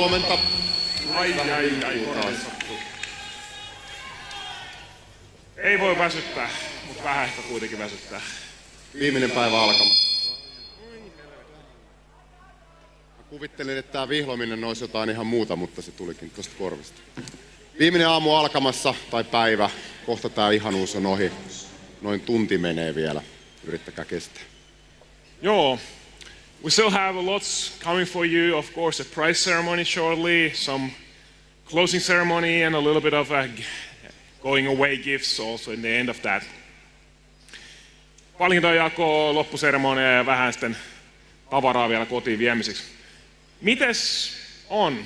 huomenta. Ai, ei voi väsyttää, mutta vähän ehkä kuitenkin väsyttää. Viimeinen päivä alkamassa. Mä kuvittelin, että tää vihlominen olisi jotain ihan muuta, mutta se tulikin tosta korvista. Viimeinen aamu alkamassa, tai päivä. Kohta tää ihanuus on ohi. Noin tunti menee vielä. Yrittäkää kestää. Joo. We still have lots coming for you. Of course, a prize ceremony shortly, some closing ceremony, and a little bit of going away gifts also in the end of that. Palkintojako, loppuseremonia ja vähän sitten tavaraa vielä kotiin viemiseksi. Mites on?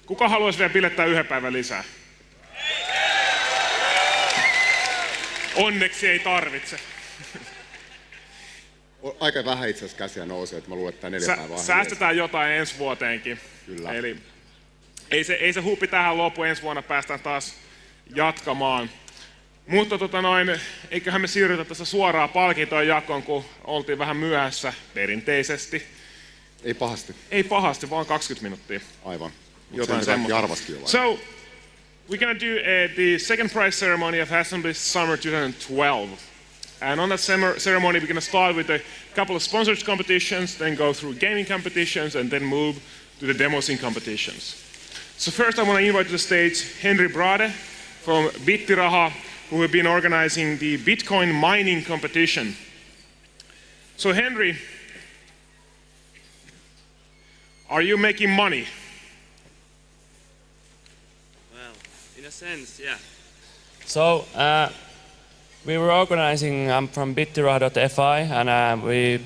Kuka haluaisi vielä bilettää yhden päivän lisää? Onneksi ei tarvitse. Aika vähän itse asiassa käsiä nousee, että mä luulen, että tää 4 päivää on säästetään jotain ensi vuoteenkin. Kyllä. Eli ei se huupi tähän loppu, ensi vuonna päästään taas jatkamaan. Mutta eiköhän me siirrytä tässä suoraan palkintojen jakoon, kun oltiin vähän myöhässä perinteisesti. Ei pahasti. Ei pahasti, vaan 20 minuuttia. Aivan. Jotain semmoista. So, we're gonna do the second prize ceremony of Assembly Summer 2012. And on that ceremony, we're gonna start with a couple of sponsored competitions, then go through gaming competitions, and then move to the demosing competitions. So first I want to invite to the stage Henry Brade from Bittiraha, who have been organizing the Bitcoin mining competition. So Henry, are you making money? Well, in a sense, yeah. So, we were organizing, I'm from Bittiraha.fi, and we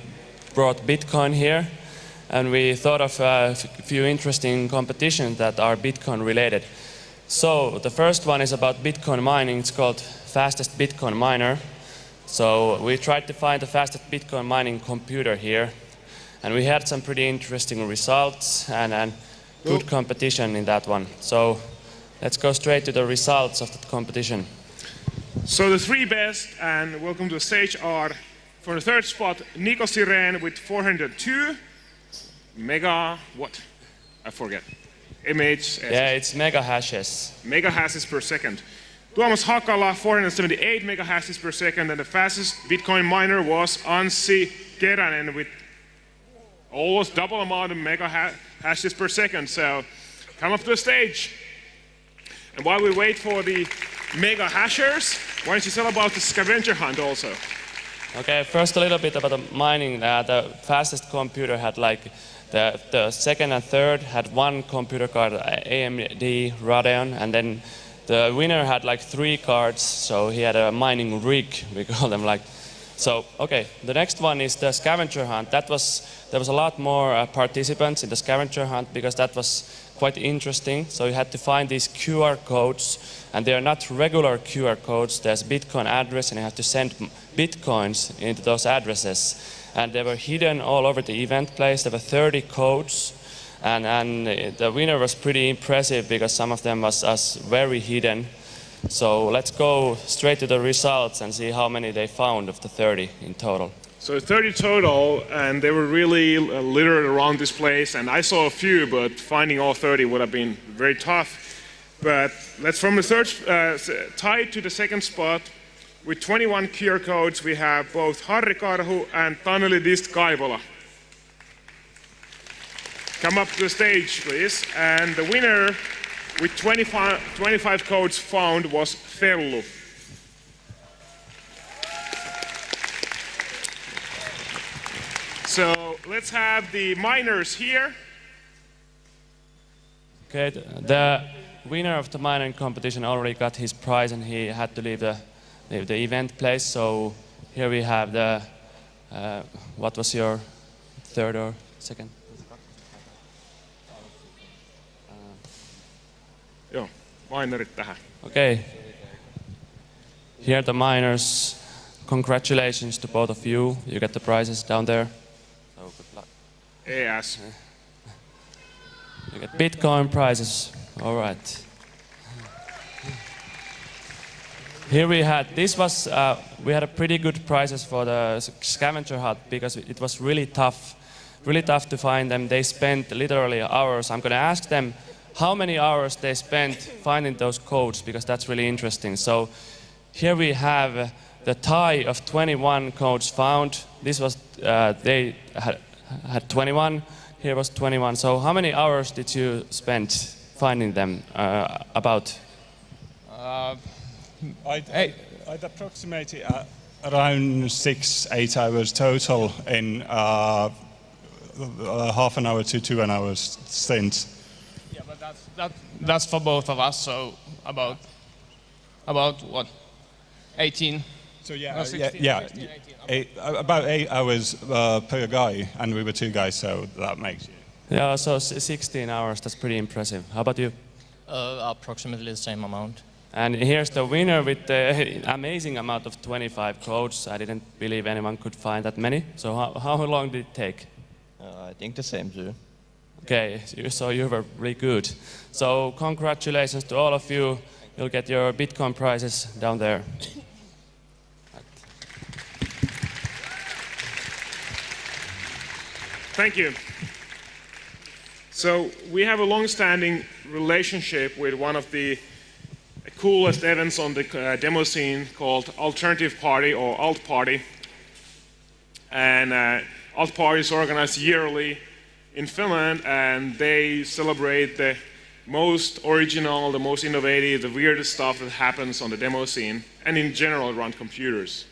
brought Bitcoin here, and we thought of a few interesting competitions that are Bitcoin related. So, the first one is about Bitcoin mining. It's called Fastest Bitcoin Miner. So, we tried to find the fastest Bitcoin mining computer here, and we had some pretty interesting results and good competition in that one. So, let's go straight to the results of the competition. So the three best, and welcome to the stage, are for the third spot, Nico Siren with 402 mega, what? I forget. MHs. Yeah, it's mega hashes. Mega hashes per second. Tuomas Hakala, 478 mega hashes per second, and the fastest Bitcoin miner was Anssi Keränen with almost double amount of mega hashes per second. So come up to the stage. And while we wait for the mega hashers, why don't you tell about the scavenger hunt also? Okay, first a little bit about the mining. The fastest computer had like the second and third had one computer card, AMD Radeon, and then the winner had like 3 cards, so he had a mining rig, we call them like. So, okay, the next one is the scavenger hunt. There was a lot more participants in the scavenger hunt because that was quite interesting. So you had to find these QR codes, and they are not regular QR codes. There's Bitcoin address, and you have to send Bitcoins into those addresses. And they were hidden all over the event place. There were 30 codes, and the winner was pretty impressive because some of them was very hidden. So let's go straight to the results and see how many they found of the 30 in total. So 30 total, and they were really littered around this place, and I saw a few, but finding all 30 would have been very tough. But let's from the third, tied to the second spot, with 21 QR codes, we have both Harri Karhu and Taneli Dist Kaivola. Come up to the stage, please. And the winner with 25 codes found was Fellu. So let's have the miners here. Okay, the winner of the mining competition already got his prize, and he had to leave the event place. So here we have the, what was your third or second? Joo, minerit tähän. Okay. Here are the miners. Congratulations to both of you. You get the prizes down there. So good luck. ES. You get Bitcoin prizes. All right. Here we had, we had a pretty good prizes for the scavenger hunt because it was really tough really tough to find them. They spent literally hours. I'm going to ask them how many hours they spent finding those codes, because that's really interesting. So here we have the tie of 21 codes found. This was, they had 21, here was 21. So how many hours did you spend finding them about? I'd approximate it around 6-8 hours total in half an hour to 2 hours stint. Yeah, but that's for both of us, so about what, 18? So No, 16, 16, 18. about 8 hours per guy, and we were 2 guys, so that makes you. Yeah, so 16 hours, that's pretty impressive. How about you? Approximately the same amount. And here's the winner with the amazing amount of 25 codes. I didn't believe anyone could find that many. So how long did it take? I think the same too. Okay, so you were really good. So congratulations to all of you. You'll get your Bitcoin prizes down there. Thank you. So we have a long-standing relationship with one of the coolest events on the demo scene called Alternative Party or Alt Party. And Alt Party is organized yearly in Finland, and they celebrate the most original, the most innovative, the weirdest stuff that happens on the demo scene and in general around computers.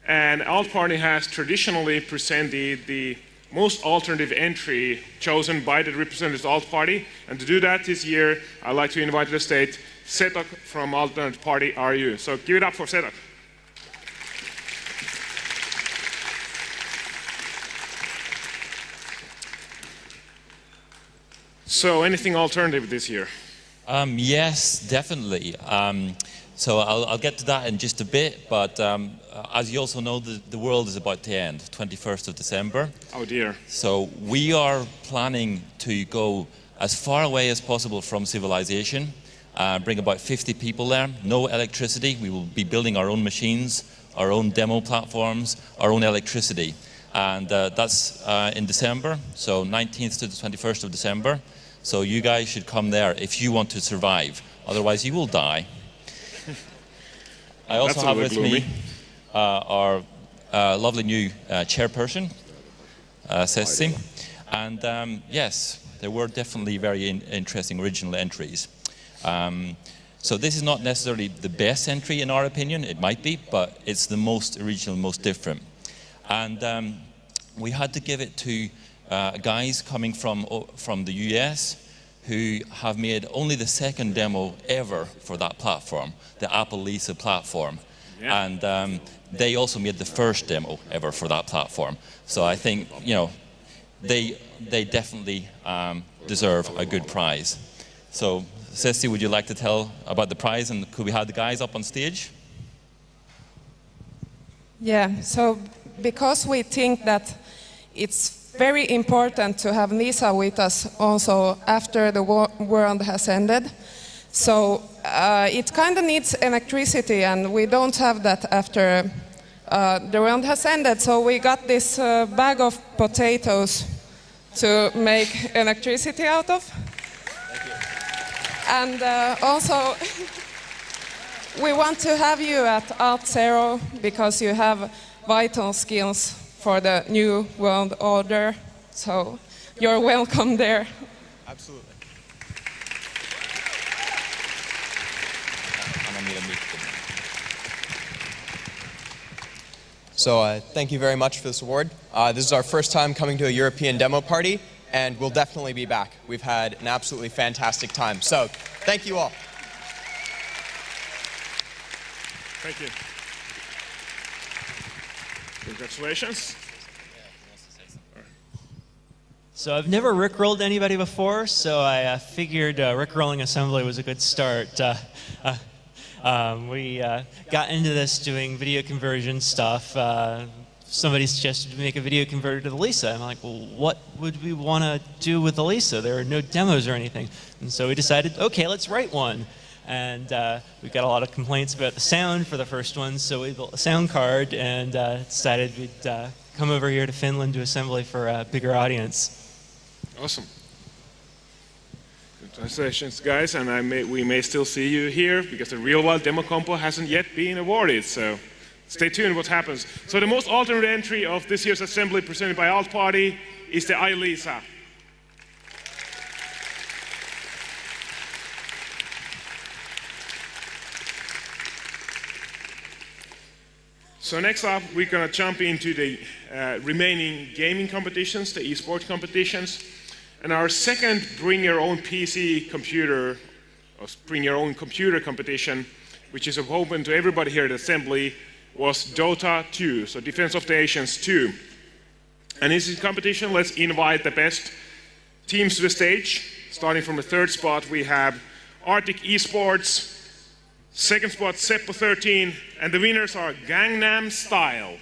And Alt Party has traditionally presented the most alternative entry chosen by the representatives of Alt Party. And to do that this year, I'd like to invite to the stage Setok from Alternative Party RU. So give it up for Setok. So anything alternative this year? Yes, definitely. So I'll get to that in just a bit, but as you also know, the world is about to end, 21st of December. Oh dear. So we are planning to go as far away as possible from civilization, bring about 50 people there, no electricity. We will be building our own machines, our own demo platforms, our own electricity. And that's in December, so 19th to the 21st of December. So you guys should come there if you want to survive. Otherwise, you will die. I also have with me our lovely new chairperson, Sessi. And yes, there were definitely very interesting original entries. So this is not necessarily the best entry in our opinion. It might be, but it's the most original, most different. And we had to give it to guys coming from the US who have made only the second demo ever for that platform, the Apple Lisa platform. Yeah. And they also made the first demo ever for that platform. So I think, you know, they definitely deserve a good prize. So, Sessi, would you like to tell about the prize, and could we have the guys up on stage? Yeah, so because we think that it's very important to have Lisa with us also after the world has ended. So it kind of needs electricity, and we don't have that after the world has ended. So we got this bag of potatoes to make electricity out of. Thank you. And also, we want to have you at Alt Zero because you have vital skills for the new world order, so you're welcome there. Absolutely. So thank you very much for this award. This is our first time coming to a European demo party, and we'll definitely be back. We've had an absolutely fantastic time. So thank you all. Thank you. Congratulations. So I've never rickrolled anybody before, so I figured rickrolling assembly was a good start. We got into this doing video conversion stuff. Somebody suggested to make a video converter to the Lisa. I'm like, well, what would we want to do with the Lisa? There are no demos or anything. And so we decided, okay, let's write one. And we got a lot of complaints about the sound for the first one, so we built a sound card and decided we'd come over here to Finland to Assembly for a bigger audience. Awesome. Congratulations, guys, and we may still see you here because the real wild demo compo hasn't yet been awarded, so stay tuned what happens. So the most alternate entry of this year's Assembly presented by Alt Party is the iLisa. So next up, we're going to jump into the remaining gaming competitions, the esports competitions. And our second bring your own PC computer, or bring your own computer competition, which is open to everybody here at Assembly, was Dota 2, so Defense of the Asians 2. And in this competition, let's invite the best teams to the stage. Starting from the third spot, we have Arctic Esports. Second spot, Seppo 13, and the winners are Gangnam Style.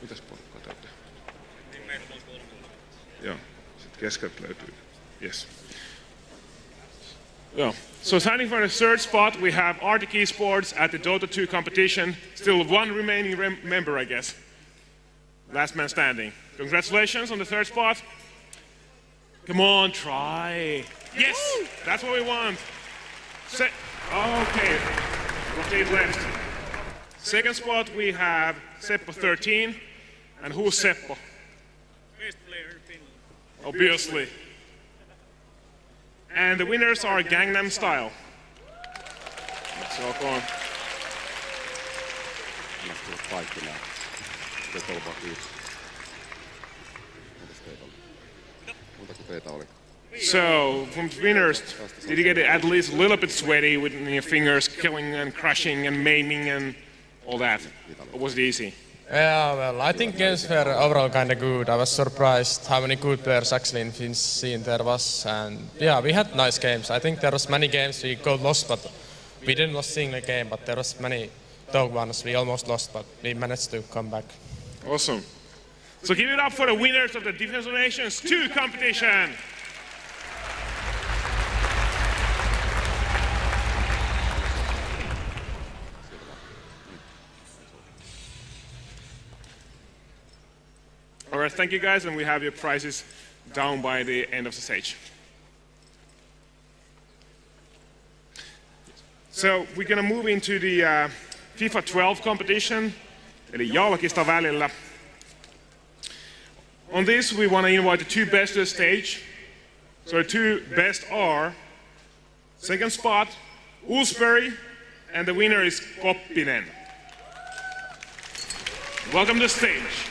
Mitäs porukkaa täytyy? Joo, sitten keskeltä löytyy. Yes. Yeah. So starting from the third spot, we have Arctic Esports at the Dota 2 competition. Still one remaining member, I guess. Last man standing. Congratulations on the third spot. Come on, try. Yes, that's what we want. Okay, rotate left. Second spot, we have Seppo 13. And who's Seppo? Best player in Finland. Obviously. And the winners are Gangnam Style. Let's walk on. So, from the winners, did you get at least a little bit sweaty with your fingers killing and crushing and maiming and all that? Or was it easy? Yeah, well, I think games were overall kind of good. I was surprised how many good players actually in Finnish scene there was. And yeah, we had nice games. I think there was many games we got lost, but we didn't lose single game. But there was many dog ones we almost lost, but we managed to come back. Awesome. So give it up for the winners of the Defense of Nations 2 competition. All right, thank you guys, and we have your prizes down by the end of the stage. So we're gonna move into the FIFA 12 competition, eli jalkista välillä. On this, we want to invite the two best to the stage. So the two best are second spot, Ulsberry, and the winner is Koppinen. Welcome to the stage.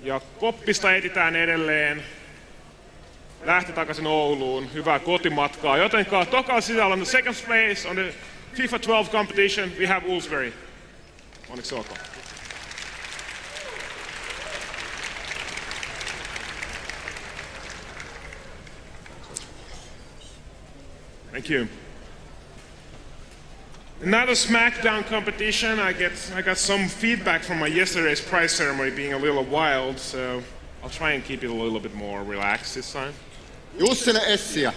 Ja Koppista etsitään edelleen. Lähti takaisin Ouluun. Hyvää kotimatkaa. Jotenka toka sisällä on the second place on the FIFA 12 competition. We have Ulsberry. Onneksi olkoon. Thank you. Another SmackDown competition. I got some feedback from my yesterday's prize ceremony being a little wild, so I'll try and keep it a little bit more relaxed this time. Jussille Essiä.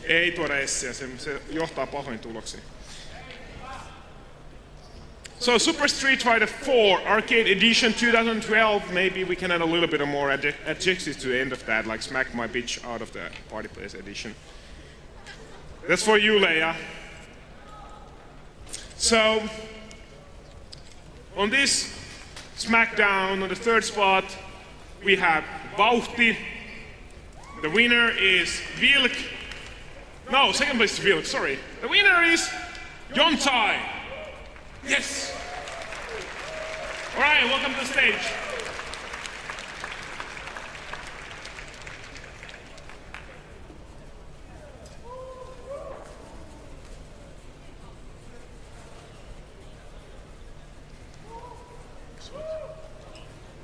Ei tuoda Essiä, se johtaa pahoin tuloksiin. So Super Street Fighter 4 Arcade Edition 2012, maybe we can add a little bit of more adjectives to the end of that, like smack my bitch out of the Party Place edition. That's for you, Leia. So, On this SmackDown, on the third spot, we have Vauhti. The winner is Vilk. No, second place is Vilk, sorry. The winner is Yontai. Yes. All right, welcome to the stage.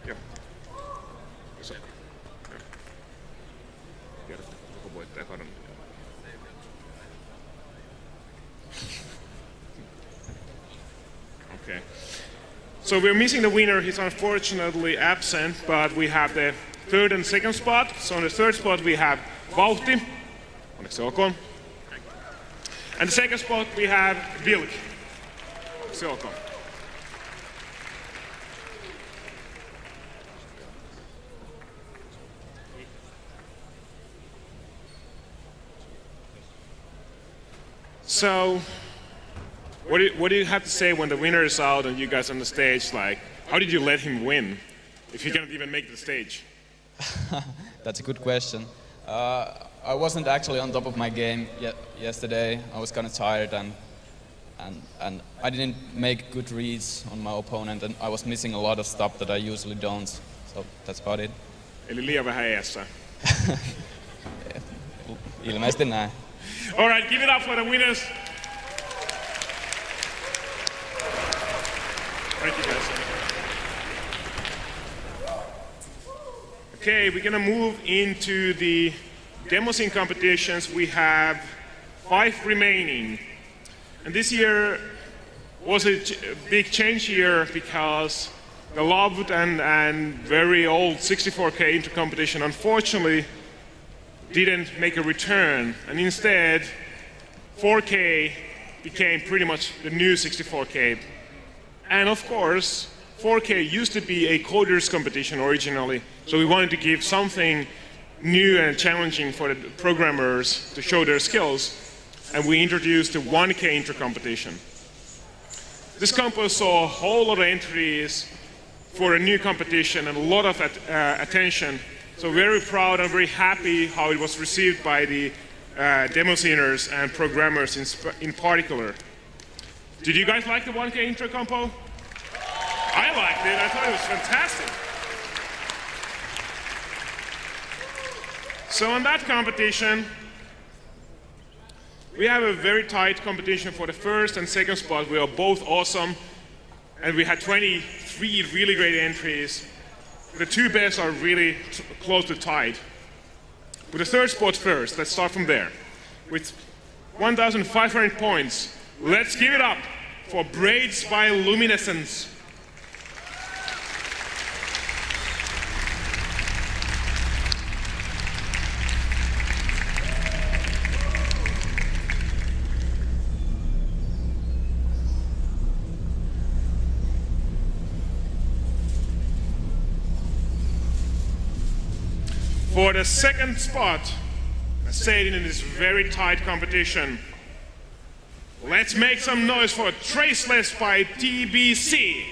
Joo. Iso. Joo. Tiedät, joku voittaja kadonnut. Okay. So we're missing the winner. He's unfortunately absent, but we have the third and second spot. So on the third spot we have Vauhti. Onneksi olkoon. And the second spot we have Vilk. Onneksi olkoon. So, what do you have to say when the winner is out and you guys on the stage? Like, how did you let him win if he cannot even make the stage? That's a good question. I wasn't actually on top of my game yesterday. I was kind of tired and I didn't make good reads on my opponent and I was missing a lot of stuff that I usually don't. So that's about it. Eli liian vähän eessä. Ilmeisesti näin. All right, give it up for the winners. Thank you guys. Okay, we're gonna move into the demo scene competitions. We have 5 remaining. And this year was a big change year because the loved and very old 64K inter competition unfortunately didn't make a return, and instead 4K became pretty much the new 64K. And of course, 4K used to be a coders competition originally, so we wanted to give something new and challenging for the programmers to show their skills, and we introduced the 1K inter competition. This compo saw a whole lot of entries for a new competition and a lot of attention. So very proud and very happy how it was received by the demo sceners and programmers in particular. Did you guys like the 1K intro compo? I liked it. I thought it was fantastic. So on that competition, we have a very tight competition for the first and second spot. We are both awesome, and we had 23 really great entries. The 2 best are really close to tied. With the third spot first, let's start from there. With 1,500 points, let's give it up for Braids by Luminescence. For the second spot, I say it in this very tight competition, let's make some noise for Traceless by TBC.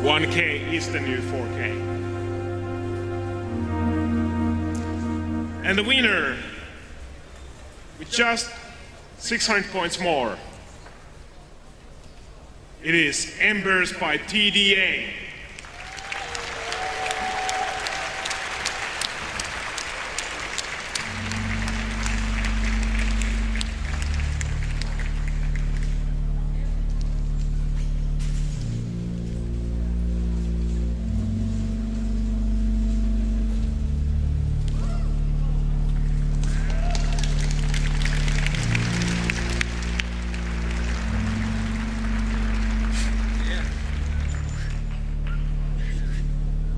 $1K is the new 4K. And the winner, with just 600 points more, it is Embers by TDA.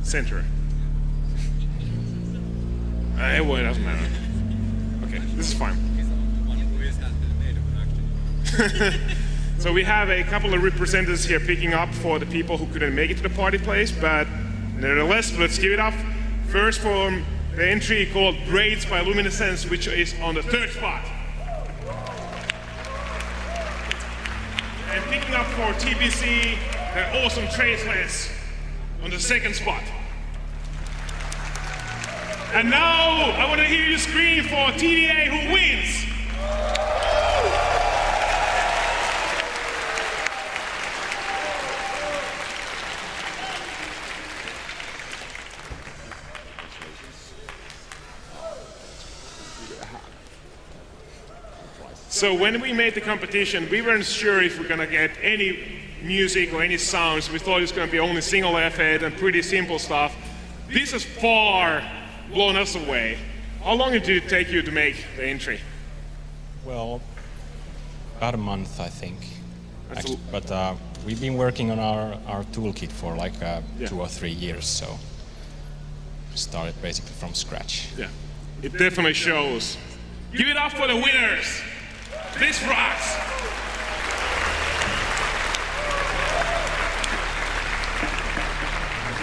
Center. Well, it doesn't matter. Okay, this is fine. So we have a couple of representatives here picking up for the people who couldn't make it to the party place, but nevertheless, let's give it up. First for the entry called Braids by Luminescence, which is on the 3rd spot. And picking up for TBC, the awesome Traceless on the 2nd spot. And now I want to hear you scream for TDA who wins. So when we made the competition, we weren't sure if we're gonna get any music or any sounds. We thought it was gonna be only single effort and pretty simple stuff. This has far blown us away. How long did it take you to make the entry? Well, about a month, I think. Actually, but we've been working on our toolkit for like 2 or 3 years, so started basically from scratch. Yeah, it definitely shows. Give it up for the winners. This rocks.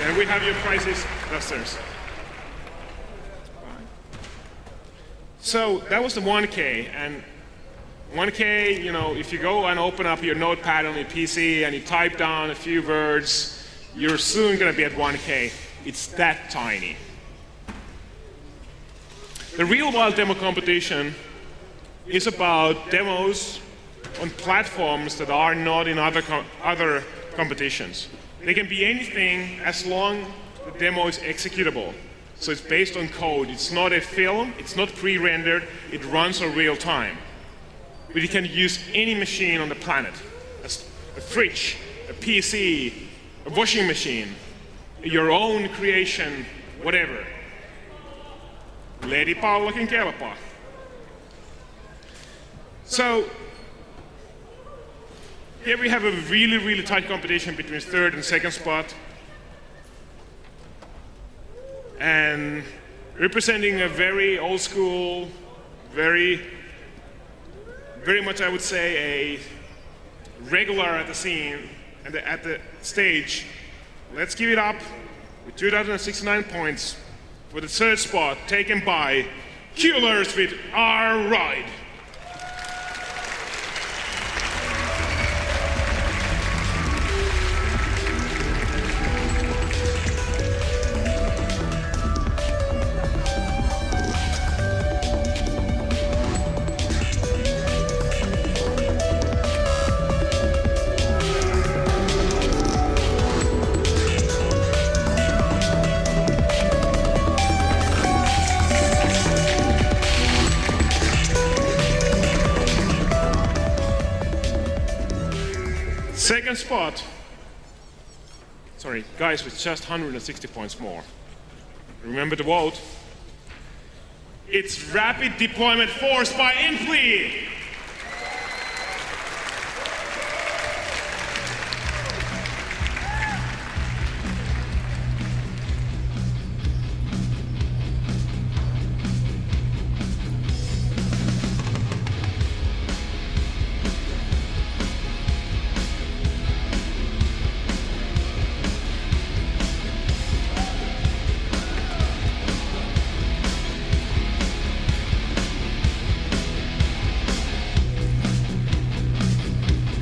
And we have your prizes upstairs. So that was the 1K, and 1K, you know, if you go and open up your notepad on your PC and you type down a few words, you're soon gonna be at 1K. It's that tiny. The Real Wild Demo competition is about demos on platforms that are not in other competitions. They can be anything as long as the demo is executable. So it's based on code. It's not a film, it's not pre-rendered, it runs on real time. But you can use any machine on the planet. A fridge, a PC, a washing machine, your own creation, whatever. Ledipallokin kelpaa. So here we have a really, really tight competition between 3rd and 2nd spot. And representing a very old school, very much, I would say, a regular at the scene and at the stage. Let's give it up with 2,069 points for the 3rd spot, taken by Killers with Our Ride. Second spot, sorry, guys with just 160 points more. Remember to vote. It's Rapid Deployment Force by Infly.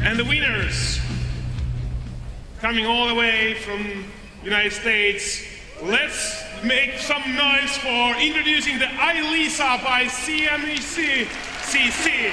And the winners, coming all the way from United States, let's make some noise for introducing the iLisa by CMEC CC.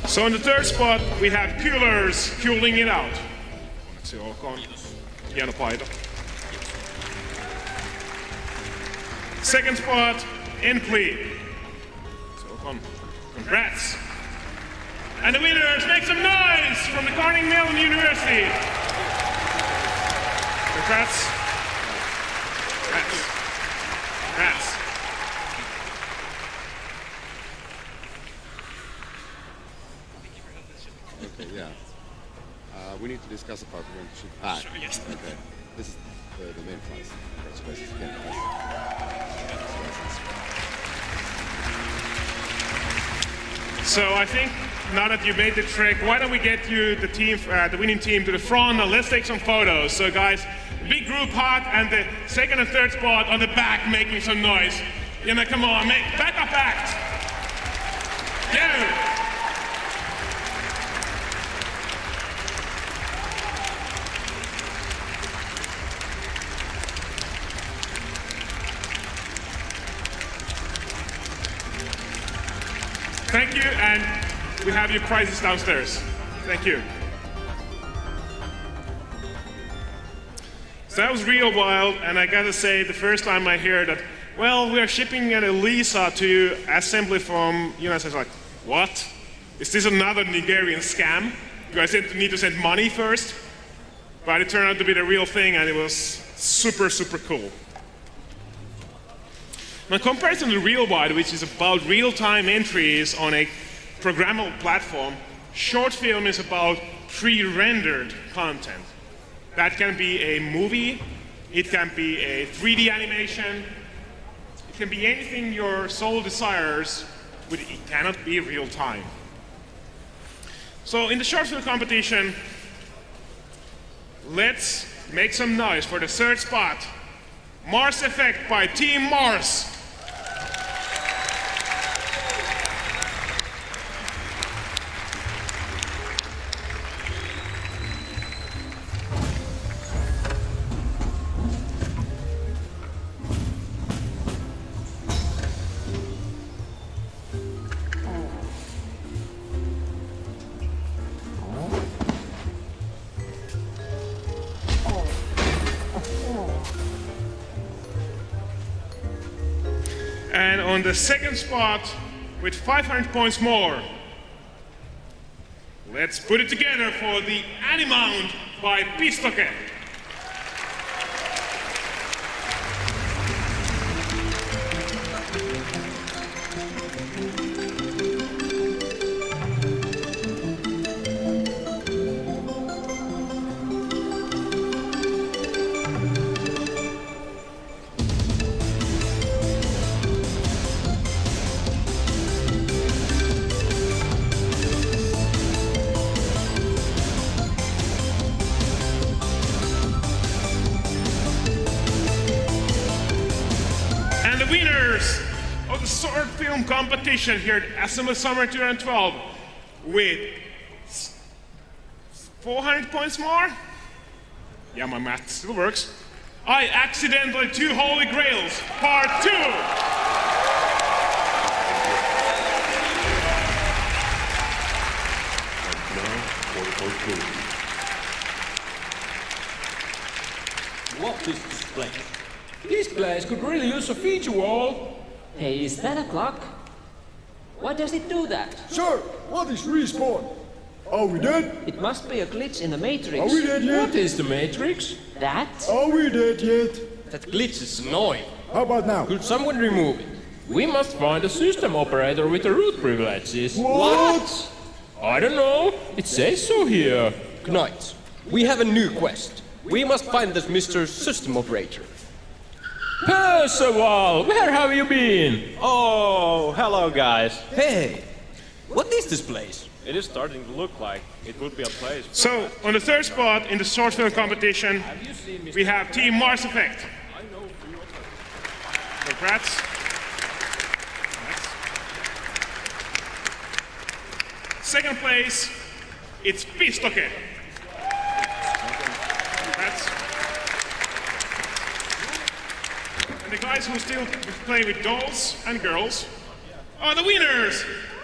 So in the 3rd spot, we have Killers Cooling It Out. Onneksi olkoon. Hieno paita. 2nd spot, Infly. Congrats. And the winners, make some noise from the Carnegie Mellon University. Congrats. Congrats. Okay, yeah. We need to discuss about mentorship. Sure, yes. Okay. This is the main prize. Congratulations again, guys. So I think now that you made the trick, why don't we get you the team, the winning team, to the front and let's take some photos. So guys, big group hug and the second and third spot on the back making some noise. You know, come on, back up act. Go. Thank you, and we have your prizes downstairs. Thank you. So that was real wild, and I gotta say, the first time I heard that, well, we are shipping an Elisa to Assembly from US, I was like, what? Is this another Nigerian scam? Do I need to send money first? But it turned out to be the real thing, and it was super, super cool. Now, in comparison to RealWide, which is about real-time entries on a programmable platform, short film is about pre-rendered content. That can be a movie, it can be a 3D animation, it can be anything your soul desires, but it cannot be real-time. So in the short film competition, let's make some noise for the third spot. Mars Effect by Team Mars. And on the second spot, with 500 points more, let's put it together for the Animount by Pistoke. Short film competition here at Assembly Summer 2012 with 400 points more? Yeah, my math still works. I Accidentally Two Holy Grails, Part 2! What is this place? This place could really use a feature wall. Hey, is that a clock? Why does it do that? Sir, what is respawn? Are we dead? It must be a glitch in the Matrix. Are we dead yet? What is the Matrix? That? Are we dead yet? That glitch is annoying. How about now? Could someone remove it? We must find a system operator with the root privileges. What? I don't know. It says so here. Knights, we have a new quest. We must find this Mr. System Operator. Percival, where have you been? Oh, hello guys. Hey, what is this place? It is starting to look like it would be a place. So, on the third spot in the short film competition, we have Team Mars Effect. Congrats. Second place, it's Pistoke. Congrats. And the guys who still play with dolls and girls are the winners,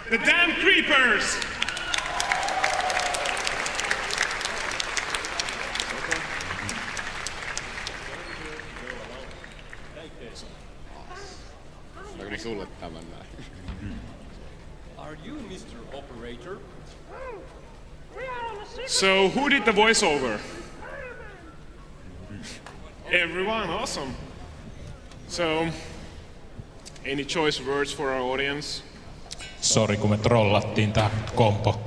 the Damn Creepers. Saanko ne sulle tämän näin? Are you Mr. Operator? So who did the voiceover? Everyone, awesome. So, any choice words for our audience? Sori, kun me trollattiin tää kompo.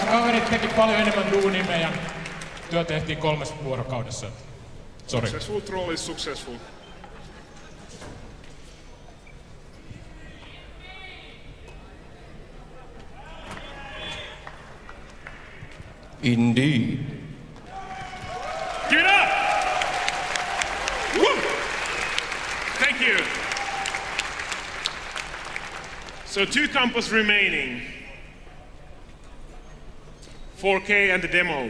Kaverit teki paljon enemmän duunia, meidän työ tehtiin 3 vuorokaudessa. Sori. Successful troll is successful. Indeed. Give it up! Woo! Thank you. So 2 campus remaining. 4K and the demo.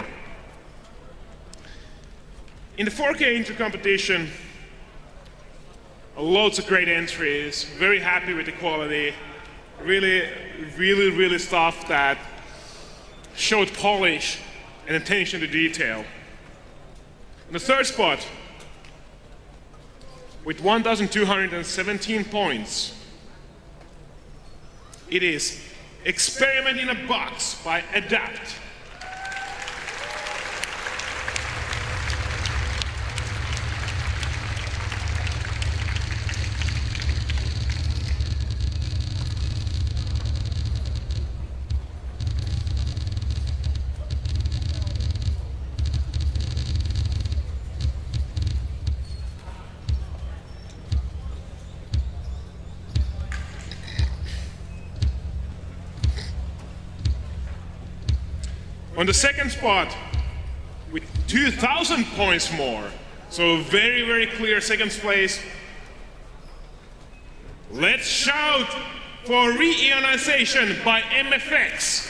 In the 4K intro competition, loads of great entries, very happy with the quality, really stuff that showed polish and attention to detail. In the 3rd spot, with 1,217 points, it is Experiment in a Box by Adapt. On the 2nd spot, with 2,000 points more, so very clear 2nd place. Let's shout for Reionization by MFX.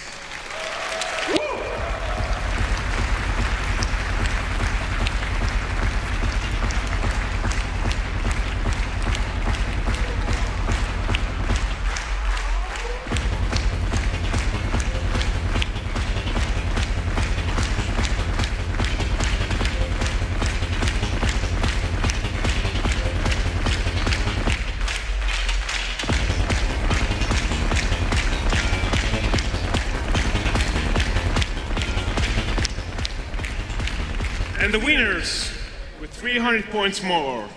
Woo! And the winners, with 300 points more,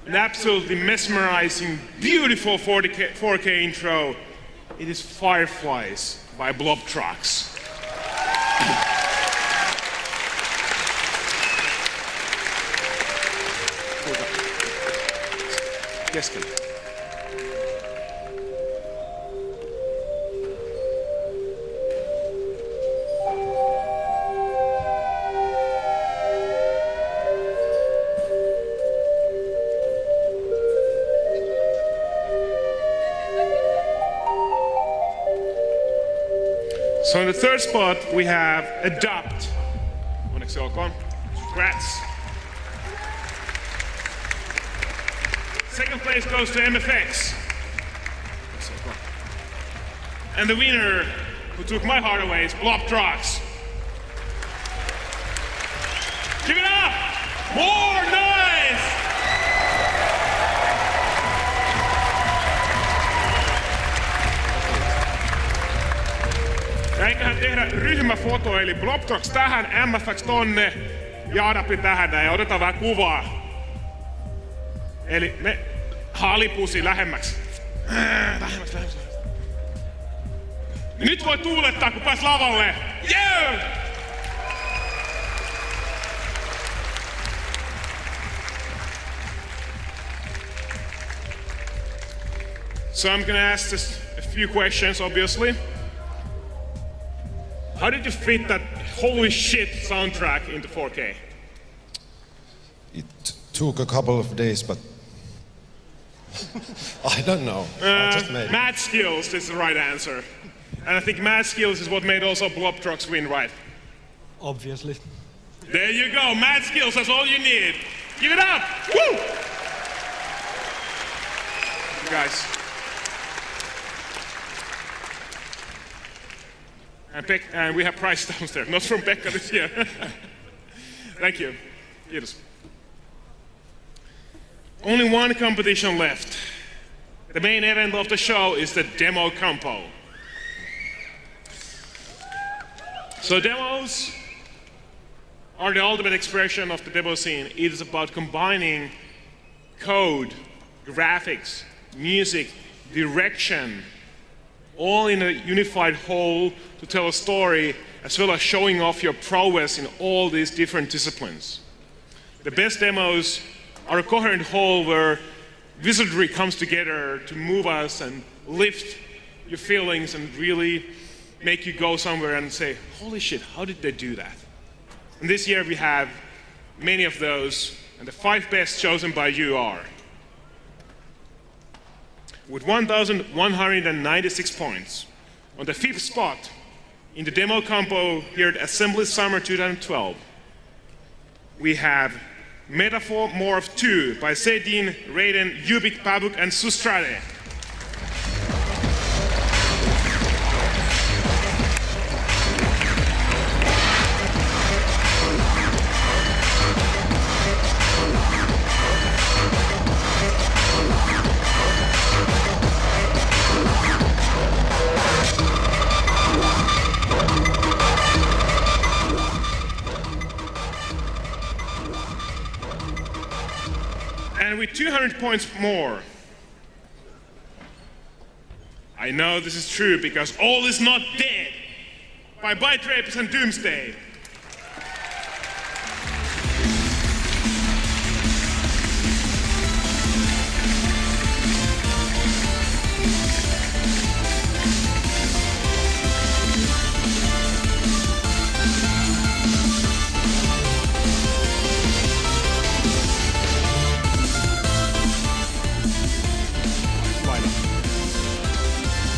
an absolutely mesmerizing, beautiful 4K intro, it is Fireflies by Blob Trucks. Keskellä. So in the 3rd spot, we have Adopt. Onneksi olkoon. Congrats. 2nd place goes to MFX. And the winner, who took my heart away, is Blob Trucks. Give it up! More noise! Ja eiköhän tehdä ryhmäfoto, eli Blob Trucks tähän, MFX tonne ja Adapti tähän ja otetaan vähän kuvaa. Eli me halipusi lähemmäksi. Lähemmäksi. Nyt voi tuulettaa, kun pääs lavalle. Yeah! So I'm gonna ask just a few questions, obviously. How did you fit that holy shit soundtrack into 4K? It took a couple of days, but I don't know. I just made it. Mad skills is the right answer. And I think mad skills is what made also Blob Trucks win, right? Obviously. There you go, mad skills, that's all you need. Give it up! Woo! You guys. And we have prize downstairs, not from Pekka this year. Thank you. Kiitos. Only one competition left. The main event of the show is the demo compo. So demos are the ultimate expression of the demo scene. It is about combining code, graphics, music, direction, all in a unified whole to tell a story, as well as showing off your prowess in all these different disciplines. The best demos are a coherent whole where wizardry comes together to move us and lift your feelings and really make you go somewhere and say, holy shit, how did they do that? And this year we have many of those, and the 5 best chosen by you are: with 1,196 points, on the 5th spot in the demo compo here at Assembly Summer 2012, we have Metamorph 2 by Sedin, Raiden, Yubik, Pabuk, and Sustrade. And with 200 points more, I know this is true because All Is Not Dead by Bite Rapers and Doomsday.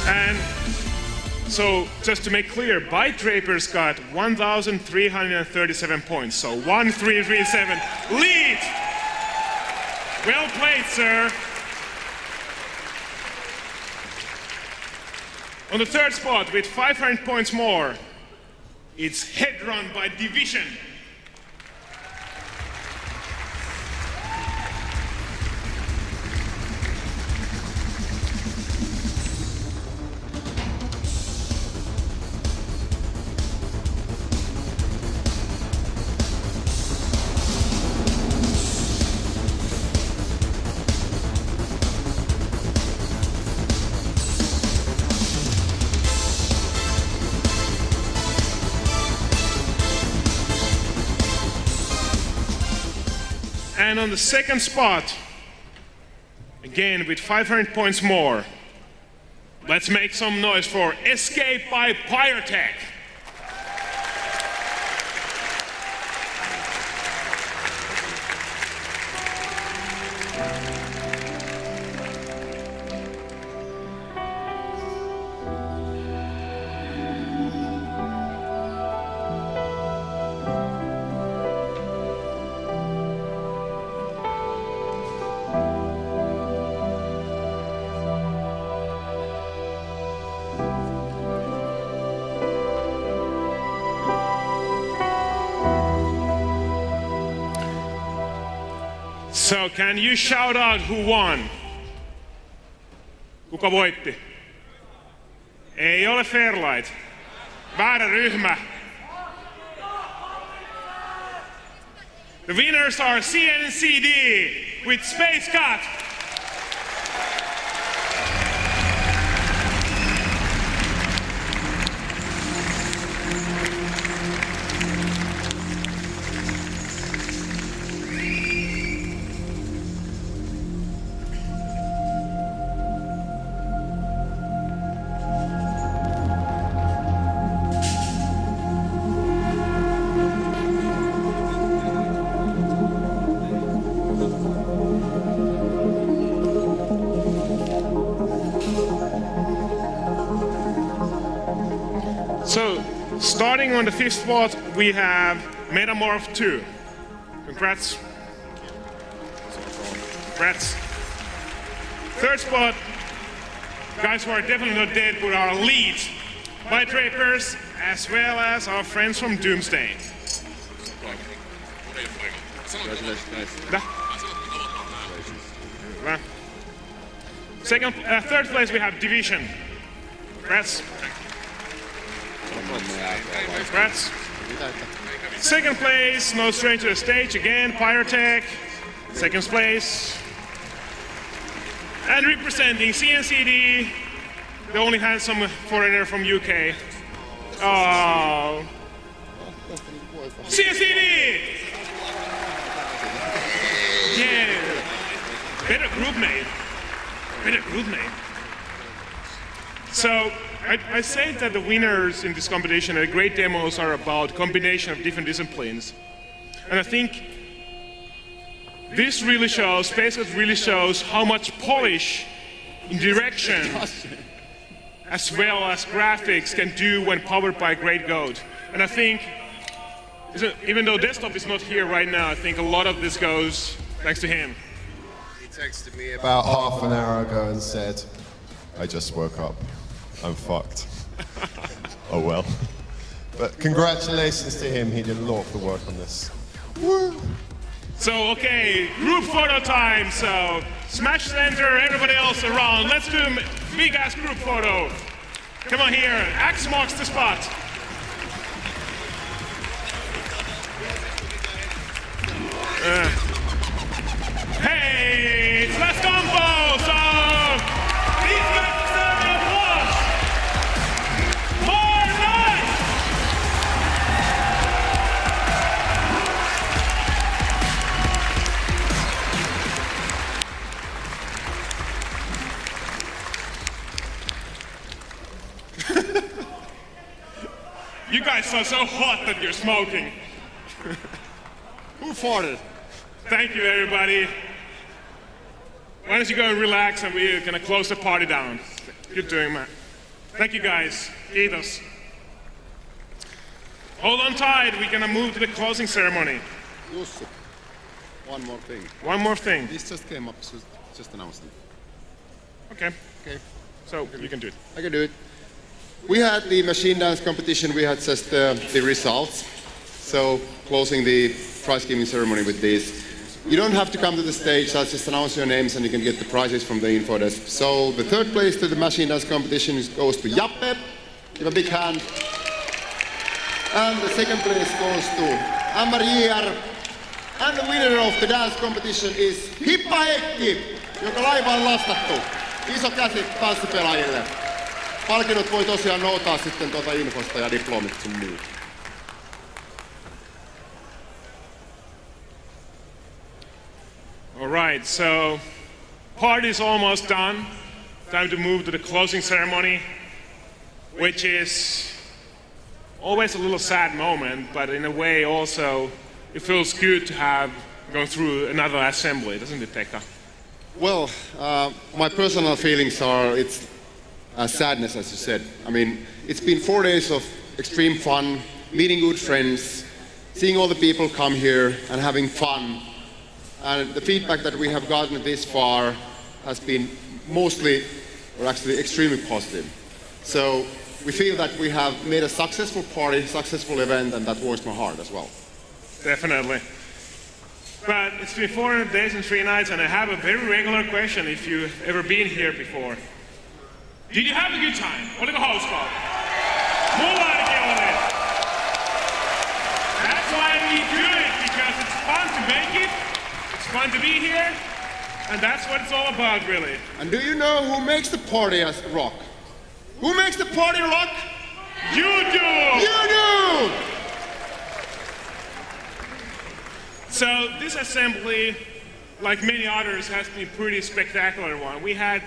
And so, just to make clear, Bite Rapers got 1,337 points, so 1,337 lead! Well played, sir! On the 3rd spot, with 500 points more, it's Headrun by Division. And on the 2nd spot, again with 500 points more, let's make some noise for Escape by Pyrotech. So can you shout out who won? Kuka voitti? Ei ole Fairlight. Väärä ryhmä. The winners are CNCD with Space Cut. So, starting on the 5th spot, we have Metamorph 2. Congrats. Congrats. 3rd spot, guys who are definitely not dead, but are lead. Bite Rapers, as well as our friends from Doomsday. Third place we have Division. Congrats. Congrats. Second place, no stranger to the stage again, Pyrotech. Second place. And representing CNCD, the only handsome foreigner from UK. Oh. CNCD! Yeah. Better group name. Better group name. So, I say that the winners in this competition, the great demos, are about combination of different disciplines. And I think this really shows, SpaceX really shows how much polish in direction as well as graphics can do when powered by great code. And I think, even though Desktop is not here right now, I think a lot of this goes thanks to him. He texted me about half an hour ago and said, I just woke up. I'm fucked. Oh well. But congratulations to him, he did a lot of the work on this. Woo! So, okay, group photo time. So, Smash Center, everybody else around. Let's do a big ass group photo. Come on here, Axe marks the spot. Hey, it's Last Combo! So, these guys deserve an applause. More noise! You guys are so hot that you're smoking. Who farted? Thank you, everybody. Why don't you go and relax and we're gonna close the party down. Good doing, man. Thank you, guys. Kiitos. Hold on tight, we're gonna move to the closing ceremony. Jussi, one more thing. One more thing. This just came up, so just announced it. Okay. Okay. So, you can do it. I can do it. We had the machine dance competition, we had just the results. So, closing the prize giving ceremony with this. You don't have to come to the stage, I'll just announce your names and you can get the prizes from the info desk. So, the third place to the machine dance competition goes to Jappe. Give a big hand. And the second place goes to Amar. And the winner of the dance competition is Hippa Heikki, joka laiva on lastattu. Iso käsi tanssipelaajille. Palkinnot voi tosiaan noutaa sitten tuota infosta ja diplomit sun muut. All right, so party's almost done. Time to move to the closing ceremony, which is always a little sad moment, but in a way also it feels good to have gone through another assembly, doesn't it, Pekka? Well, my personal feelings are, it's sadness, as you said. I mean, it's been 4 days of extreme fun, meeting good friends, seeing all the people come here and having fun. And the feedback that we have gotten this far has been mostly, or actually extremely positive. So we feel that we have made a successful party, successful event, and that warms my heart as well. Definitely. But it's been 400 days and 3 nights, and I have a very regular question if you've ever been here before. Did you have a good time? Oliko hauska? Mulla ainakin oli. That's why we do it, because it's fun to make it, it's fun to be here, and that's what it's all about, really. And do you know who makes the party as rock? Who makes the party rock? You do! You do! So this assembly, like many others, has been a pretty spectacular one. We had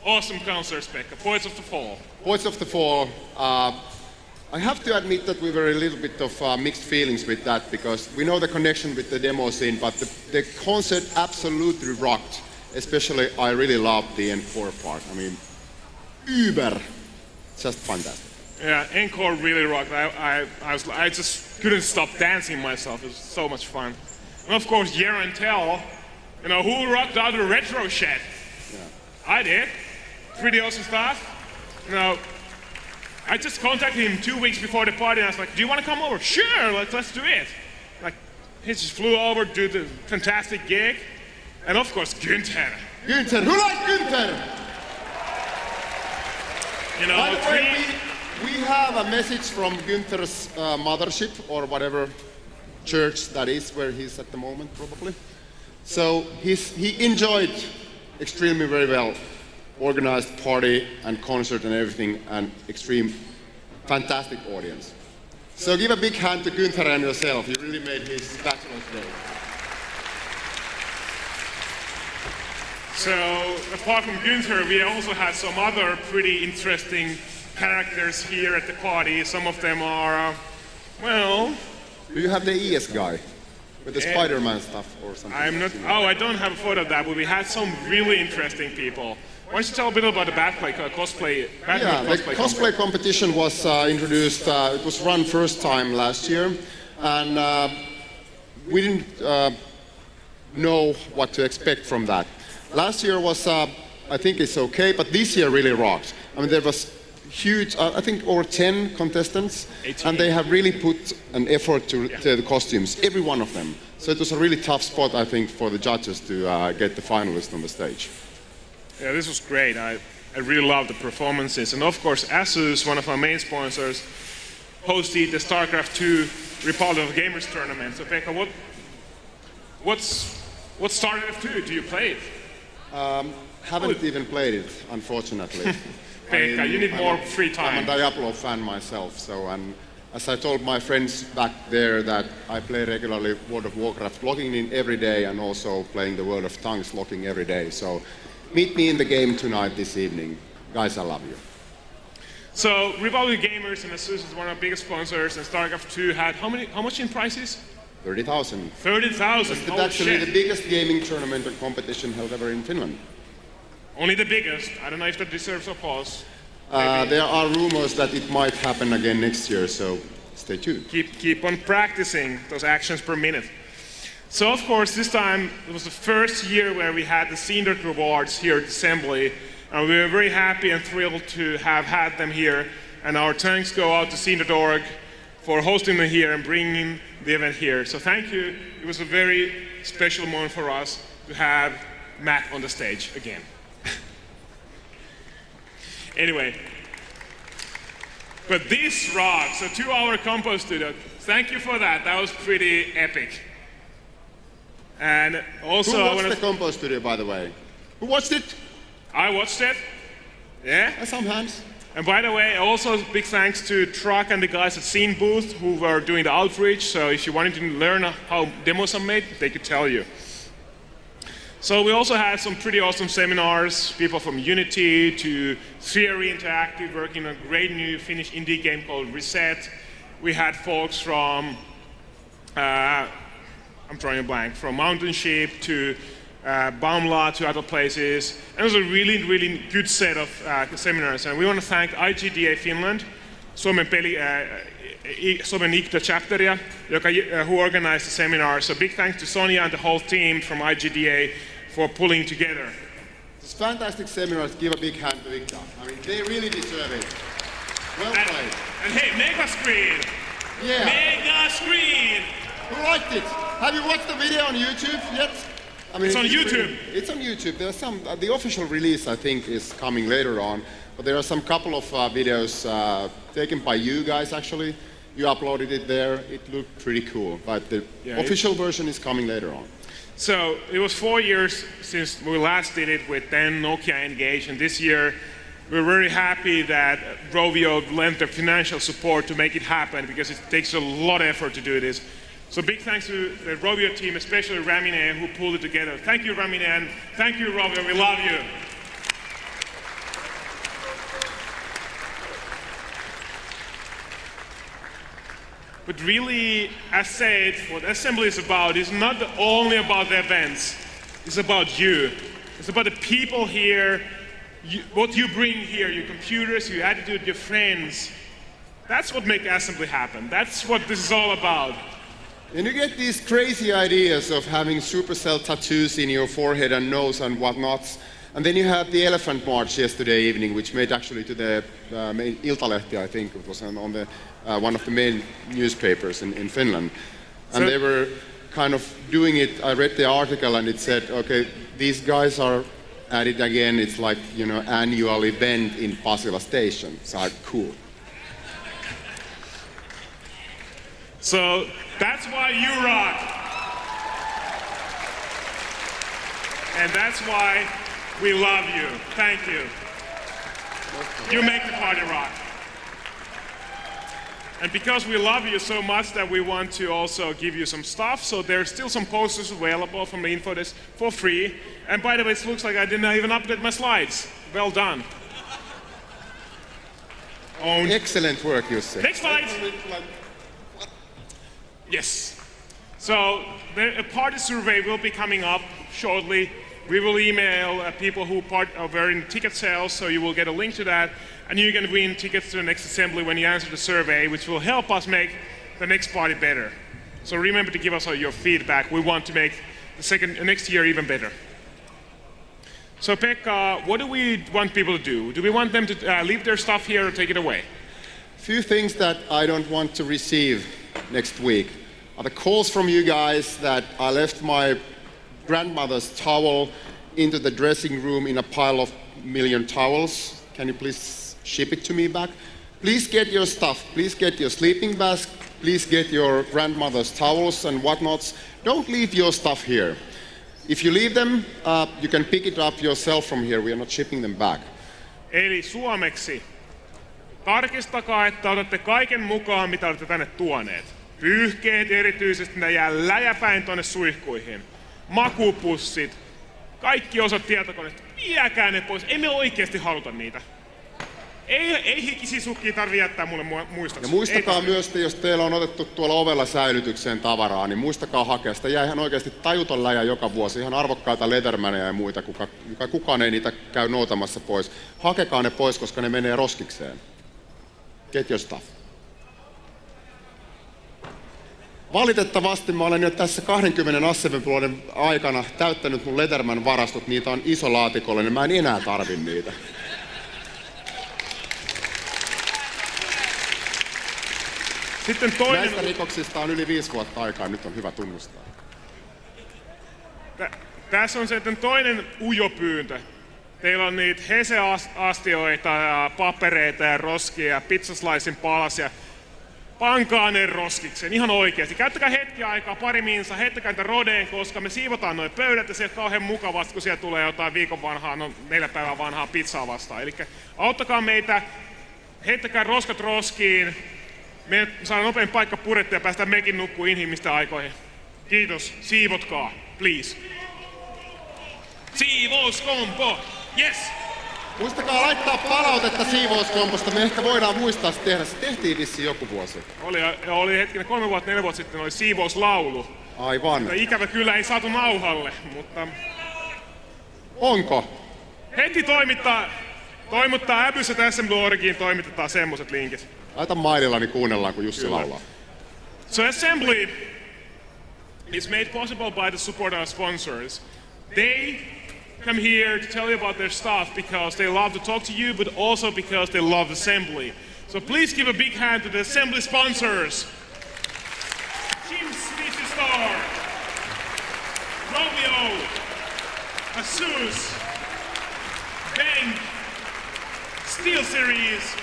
awesome concerts, Pekka. Poets of the Fall. Poets of the Fall. I have to admit that we were a little bit of mixed feelings with that because we know the connection with the demo scene, but the concert absolutely rocked. Especially, I really loved the encore part. I mean, uber. Just fantastic. Yeah, encore really rocked. I just couldn't stop dancing myself. It was so much fun. And of course, Jero and Tell, you know, who rocked out the retro shed? Yeah. I did. Pretty awesome stuff. You know, I just contacted him 2 weeks before the party and I was like, do you want to come over? Sure, let's do it. Like, he just flew over, did the fantastic gig. And of course, Günther. Günther, who likes Günther? You know, By the way, we have a message from Günther's mothership, or whatever church that is where he's at the moment, probably. So he enjoyed extremely very well, organized party and concert and everything, and fantastic audience. So give a big hand to Günther and yourself. You really made his bachelor's day. So apart from Günther, we also had some other pretty interesting characters here at the party. Some of them are, well... Do you have the ES guy with the Spider-Man stuff or something? I don't have a photo of that, but we had some really interesting people. Why don't you tell a bit about the cosplay competition was introduced, it was run first time last year, and we didn't know what to expect from that. Last year was, I think it's okay, but this year really rocked. I mean, there was huge, I think over 10 contestants, 18. And they have really put an effort to the costumes, every one of them. So it was a really tough spot, I think, for the judges to get the finalists on the stage. Yeah, this was great. I really loved the performances. And of course, Asus, one of our main sponsors, hosted the StarCraft 2 Republic of Gamers tournament. So Pekka, what's StarCraft 2? Do you play it? Haven't even played it, unfortunately. Pekka, you need more free time. I'm a Diablo fan myself, so, and as I told my friends back there that I play regularly World of Warcraft, logging in every day, and also playing the World of Tanks, logging every day. So meet me in the game tonight, this evening. Guys, I love you. So Republic Gamers and Asus is one of our biggest sponsors, and StarCraft 2 had how much in prizes? 30,000. 30,000. It's actually the biggest gaming tournament and competition held ever in Finland. Only the biggest. I don't know if that deserves applause. There are rumors that it might happen again next year, so stay tuned. Keep on practicing those actions per minute. So of course, this time it was the first year where we had the Senior Awards here at Assembly, and we were very happy and thrilled to have had them here. And our thanks go out to Senior.org for hosting them here and bringing the event here. So thank you. It was a very special moment for us to have Matt on the stage again. Anyway, but this rocks, a 2-hour compo studio. Thank you for that. That was pretty epic. And also, who watched the compo studio, by the way? Who watched it? I watched it. Yeah. Some hands. And by the way, also big thanks to Truck and the guys at Scene Booth who were doing the outreach. So if you wanted to learn how demos are made, they could tell you. So we also had some pretty awesome seminars, people from Unity to Theory Interactive working on a great new Finnish indie game called Reset. We had folks from, I'm drawing a blank, from Mountain Sheep to Baumla to other places. And it was a really, really good set of seminars. And we want to thank IGDA Finland, Suomen IGDA chapteria, who organized the seminar. So big thanks to Sonia and the whole team from IGDA for pulling together. It's fantastic seminars. Give a big hand to IGDA. I mean, they really deserve it. Well played. And hey, Mega Screen! Yeah. Mega Screen! Who liked it? Have you watched the video on YouTube yet? I mean, it's on YouTube. It's on YouTube. There's some. The official release, I think, is coming later on. But there are some couple of videos taken by you guys, actually. You uploaded it there. It looked pretty cool. But the official version is coming later on. So it was 4 years since we last did it with then Nokia Engage, and this year we're very happy that Rovio lent their financial support to make it happen because it takes a lot of effort to do this. So big thanks to the Rovio team, especially Ramine, who pulled it together. Thank you, Ramine, and thank you, Rovio. We love you. But really, as said, what Assembly is about is not only about the events. It's about you. It's about the people here, what you bring here, your computers, your attitude, your friends. That's what makes Assembly happen. That's what this is all about. And you get these crazy ideas of having supercell tattoos in your forehead and nose and whatnot. And then you had the Elephant March yesterday evening, which made actually to the Iltalehti, I think it was on the one of the main newspapers in Finland. And they were kind of doing it. I read the article and it said, okay, these guys are at it again. It's like, annual event in Pasila Station. So cool. So that's why you rock. And that's why we love you. Thank you. You make the party rock. And because we love you so much that we want to also give you some stuff, so there's still some posters available from the info desk for free. And by the way, it looks like I didn't even update my slides. Well done. Excellent work, Jussi. Next slide. Yes. So a party survey will be coming up shortly. We will email people who were in ticket sales, so you will get a link to that, and you can win tickets to the next assembly when you answer the survey, which will help us make the next party better. So remember to give us your feedback. We want to make the next year even better. So Pekka, what do we want people to do? Do we want them to leave their stuff here or take it away? Few things that I don't want to receive next week are the calls from you guys that I left my grandmother's towel into the dressing room in a pile of million towels. Can you please ship it to me back? Please get your stuff. Please get your sleeping bag. Please get your grandmother's towels and whatnots. Don't leave your stuff here. If you leave them, you can pick it up yourself from here. We are not shipping them back. Eli suomeksi, tarkistakaa, että otatte kaiken mukaan, mitä olette tänne tuoneet. Pyyhkeet erityisesti, ne jää läjäpäin tonne suihkuihin. Makupussit, kaikki osat tietokoneesta, viekää ne pois. Ei me oikeasti haluta niitä. Ei hikisisukkia tarvitse jättää mulle muistoksi. Ja muistakaa myös, että jos teillä on otettu tuolla ovella säilytykseen tavaraa, niin muistakaa hakea. Sitä jää ihan oikeasti tajuton läjä joka vuosi. Ihan arvokkaita Leathermaneja ja muita. Kukaan ei niitä käy noutamassa pois. Hakekaa ne pois, koska ne menee roskikseen. Get your stuff. Valitettavasti mä olen jo tässä 20 Assembly-vuoden aikana täyttänyt mun Leatherman-varastot. Niitä on iso laatikollinen. Mä en enää tarvi niitä. Sitten toinen... Näistä rikoksista on yli 5 vuotta aikaa, nyt on hyvä tunnustaa. Tässä on sitten toinen ujopyyntö. Teillä on niitä Hese-astioita ja papereita ja roskia ja pizzaslicen palasia. Pankaa ne roskikseen, ihan oikeasti. Käyttäkää hetki aikaa, pari minsa, heittäkää niitä rodeen, koska me siivotaan noin pöydät ja se on kauhean mukavasti, kun siellä tulee jotain viikon vanhaa, 4 päivän vanhaa pizzaa vastaan. Eli auttakaa meitä, heittäkää roskat roskiin. Me saadaan nopein paikka purettua ja päästään mekin nukkuu inhimillistä aikoihin. Kiitos, siivotkaa, please. Siivouskompo, yes! Muistakaa laittaa palautetta siivouskomposta, me ehkä voidaan muistaa se tehdä. Se tehtiin vissiin joku vuosi. Oli hetkinen 3 vuotta, 4 vuotta sitten oli siivouslaulu. Aivan. Mutta ikävä kyllä ei saatu nauhalle, mutta... Onko? Heti toimittaa Assembly.orgiin toimitetaan semmoset linkit. Laita mailillani kuunnellaan, kun Jussi laulaa. So Assembly is made possible by the support of our sponsors. They come here to tell you about their stuff because they love to talk to you, but also because they love Assembly. So please give a big hand to the Assembly sponsors. Jim's PC Store, Romeo, Asus, Bank, Steel Series,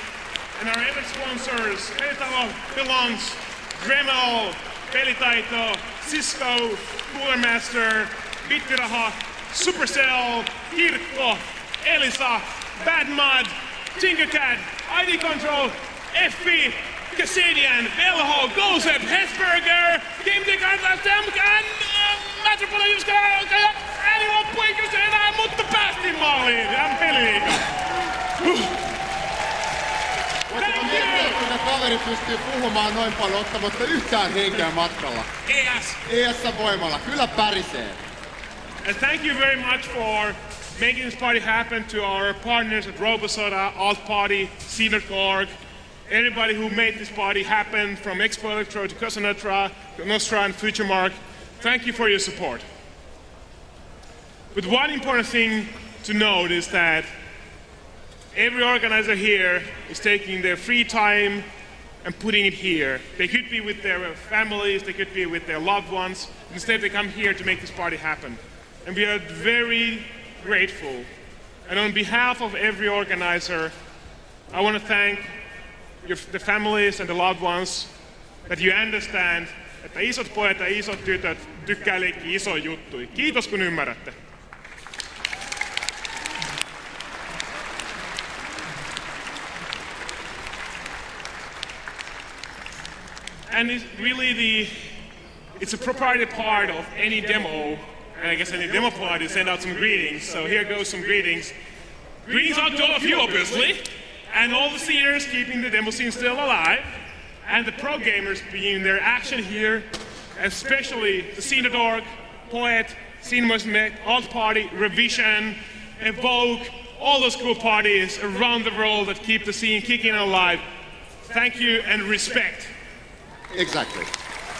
and our other sponsors, Pelitalo, Belongs, Dremel, Pelitaito, Cisco, Cooler Master, Bittiraha, Supercell, Kirkko, Elisa, Bad Mud, Tinkercad, ID Control, FB, Cassidian, Velho, Gosep, Hesberger, Game Day Kantas, Temkan, Metropolis, Juska, ääni loppui kyse enää, mutta päästiin maaliin. Ja peliliiga. Kuinka kaveri pystyy puhumaan noin paljon ottamatta yhtään henkeä matkalla. ES voimalla, kyllä pärisee. And thank you very much for making this party happen to our partners at Robosoda, Alt Party, Cedar.org, everybody who made this party happen from Expo Electro to Cosa Nostra and FutureMark. Thank you for your support. But one important thing to note is that every organizer here is taking their free time and putting it here. They could be with their families, they could be with their loved ones. Instead, they come here to make this party happen. And we are very grateful. And on behalf of every organizer, I want to thank the families and the loved ones that you understand, että isot pojat ja isot tytöt tykkää leikkiä isoja juttuja. Kiitos kun ymmärrätte. And it's really it's a proprietary part of any demo, and I guess any demo party send out some greetings. So here goes some greetings. Greetings out to all of you, obviously, and all the sceners keeping the demo scene still alive, and the pro gamers being their action here, especially the Scene Org, Poet, Scene Mech, Alt Party, Revision, Evoke, all those cool parties around the world that keep the scene kicking alive. Thank you and respect. Exactly.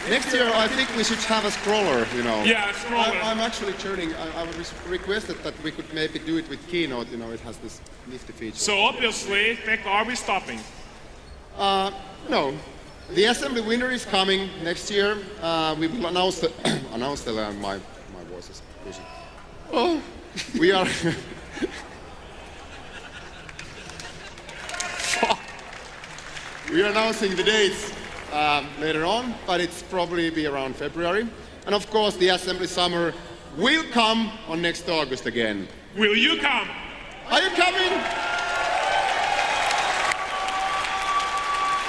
Next year, I think we should have a scroller, you know. Yeah, a scroller. I'm actually turning, I requested that we could maybe do it with Keynote, you know, it has this nifty feature. So obviously, Pekka, are we stopping? No. The assembly winner is coming next year. We will announce the, my voice is losing. Oh, we are... We are announcing the dates later on, but it's probably be around February. And of course, the Assembly Summer will come on next August again. Will you come? Are you coming?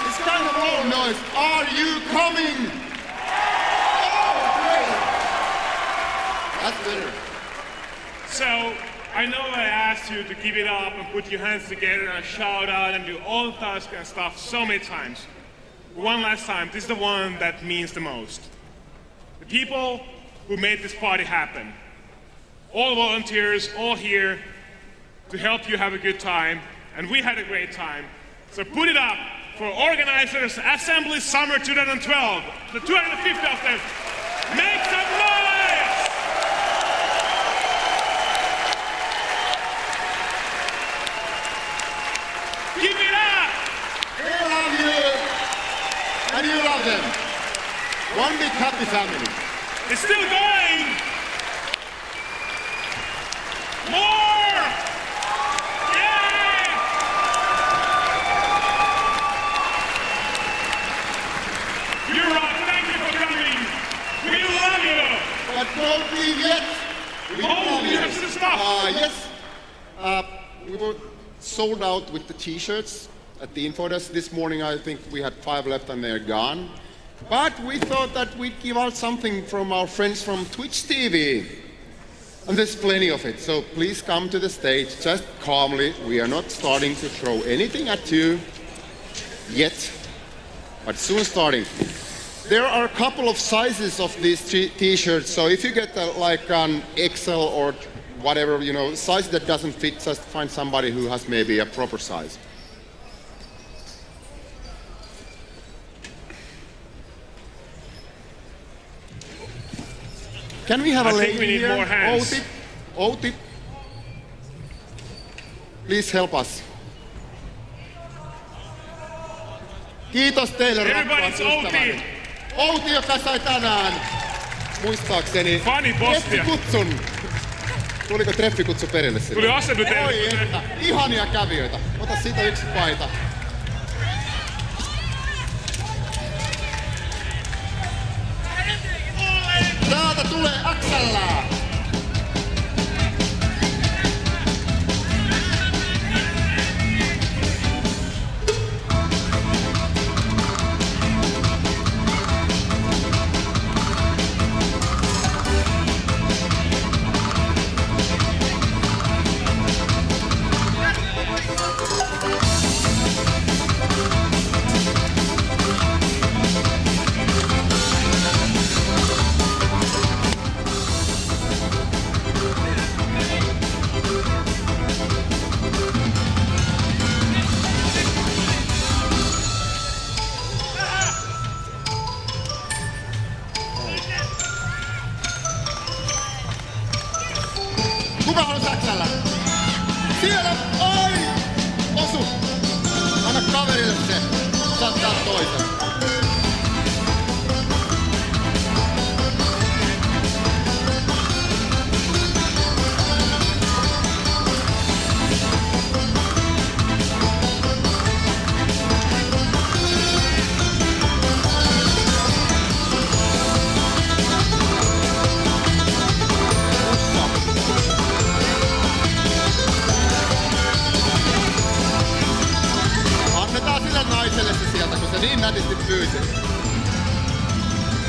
It's kind of low noise. Are you coming? Oh, great. That's better. So, I know I asked you to keep it up and put your hands together and shout out and do all the tasks and stuff so many times. One last time, this is the one that means the most. The people who made this party happen. All volunteers, all here to help you have a good time, and we had a great time. So put it up for organizers Assembly Summer 2012, the 250 of them. Make some noise! Give it up! They love you! And you love them. One big happy family. It's still going! More! Yeah! You're right, thank you for coming. We love you! But don't leave yet. We have some stuff. Yes. We were sold out with the t-shirts at the info desk this morning. I think we had 5 left and they're gone. But we thought that we'd give out something from our friends from Twitch TV. And there's plenty of it, so please come to the stage, just calmly. We are not starting to throw anything at you yet, but soon starting. There are a couple of sizes of these t-shirts, so if you get like an XL or whatever, you know, size that doesn't fit, just find somebody who has maybe a proper size. Can we have a lady think we need here? more hands. Outi. Please help us. Kiitos teille, rakkaat ystäväni. Outi, joka sai tänään, muistaakseni, treffikutsun. Tuliko treffikutsu perille sinne? Tuli AssemblyTV. Oi, että ihania kävijöitä. Ota siitä yksi paita. Täältä tulee Axella! Kuka halusi Axella? Siellä! Oi! Osu! Anna kaverille se. Saat toisen.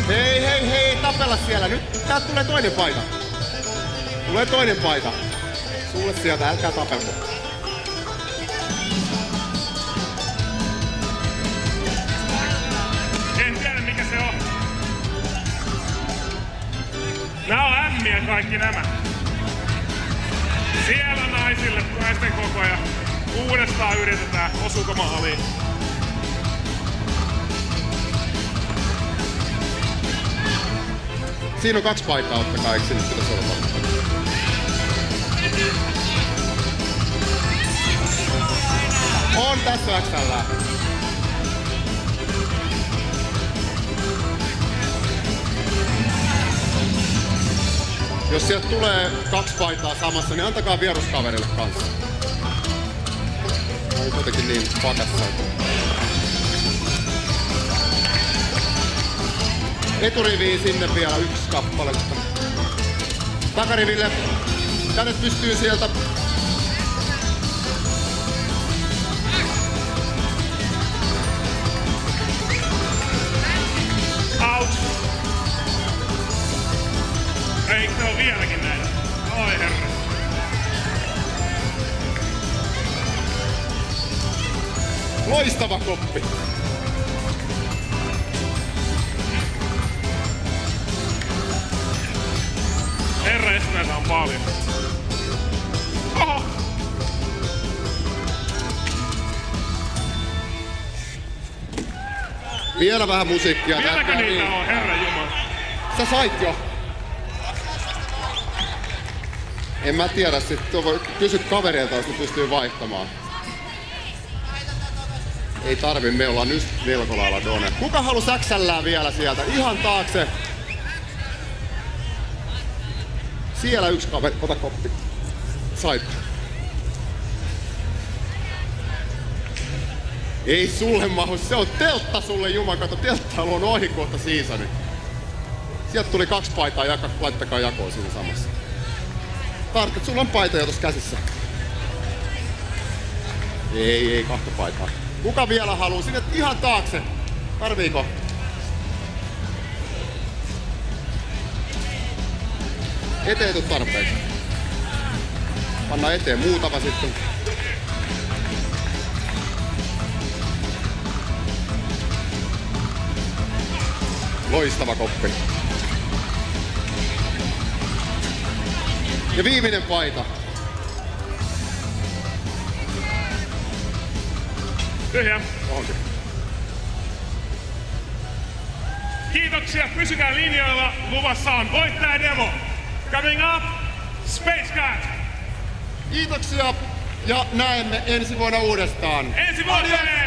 Hei, tapella siellä. Nyt täältä tulee toinen paita. Tulee toinen paita. Sulle sieltä, älkää tapelko. En tiedä mikä se on. Nää on ämmiä kaikki nämä. Siellä naisten koko ja uudestaan yritetään. Osuuko maaliin? Siinä on 2 paitaa, ottakaa, eikö se nyt pitäisi olla? On tässä XL. Jos sieltä tulee 2 paitaa samassa, niin antakaa vieruskaverille kanssa. On kuitenkin niin pakassa. Eturiviin sinne vielä 1 kappale. Takariville kädet pystyy sieltä. Out! Eikö se ole vieläkin näin? Oi herra. Loistava koppi. Herra esteitä on paljon. Oho! Vielä vähän musiikkia. Vieläkö niitä on, herra jumala? Sä sait jo. En mä tiedä, sit kysy kavereilta, jos ne pystyy vaihtamaan. Ei tarvi, me ollaan nyt melko lailla done. Kuka halus XL:ää vielä sieltä? Ihan taakse. Siellä 1 kaveri, ota koppi. Sait. Ei sulle mahu, se on teltta sulle jumakato. Telttailu on ohi kohta seasoni. Sieltä tuli 2 paitaa, laittakaa jakoon siinä samassa. Tarkoitat, sulla on paita jo tossa käsissä. Ei 2 paitaa. Kuka vielä haluu? Sinne ihan taakse. Tarviiko? Eteen tuu tarpeeksi. Panna eteen muutama sitten. Loistava koppi. Ja viimeinen paita. Tyhjä. Onkin. Kiitoksia, pysykää linjoilla. Luvassa on voittajademo. Coming up, Space Cat. Kiitoksia ja näemme ensi vuonna uudestaan. Ensi vuonna!